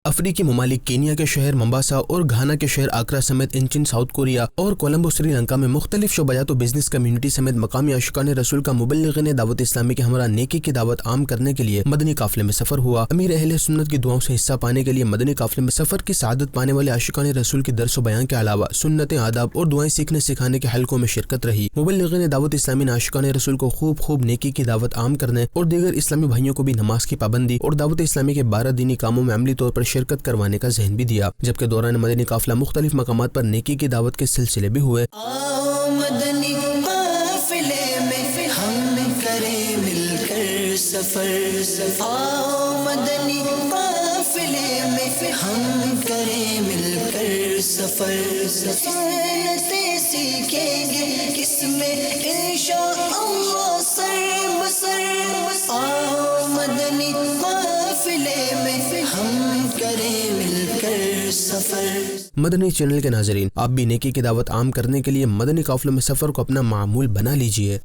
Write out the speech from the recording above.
افریقی ممالک کینیا کے شہر ممباسا اور گھانا کے شہر آکرا سمیت انچن ساؤتھ کوریا اور کولمبو سری لنکا میں مختلف شعبات و بزنس کمیونٹی سمیت مقامی عاشقان رسول کا مبلغین دعوت اسلامی کے ہمراہ نیکی کی دعوت عام کرنے کے لیے مدنی قافلے میں سفر ہوا۔ امیر اہل سنت کی دعاؤں سے حصہ پانے کے لیے مدنی قافلے میں سفر کی سعادت پانے والے عاشقان رسول کی درس و بیان کے علاوہ سنتیں، آداب اور دعائیں سیکھنے سکھانے کے حلقوں میں شرکت رہی۔ مبلغین دعوت اسلامی نے عاشقان رسول کو خوب نیکی کی دعوت عام کرنے اور دیگر اسلامی بھائیوں کو بھی نماز کی پابندی اور دعوت اسلامی کے 12 دینی کاموں میں عملی طور پر شرکت کروانے کا ذہن بھی دیا، جبکہ دوران مدنی قافلہ مختلف مقامات پر نیکی کی دعوت کے سلسلے بھی ہوئے۔ مدنی قافلے میں ہم کریں مل کر سفر، مدنی قافلے میں ہم کریں مل کر سفر، سنتیں سیکھیں گے کس میں انشاءاللہ سر بسر، مدنی قافلے میں ہم کریں مل کر سفر۔ مدنی چینل کے ناظرین، آپ بھی نیکی کی دعوت عام کرنے کے لیے مدنی قافلوں میں سفر کو اپنا معمول بنا لیجئے۔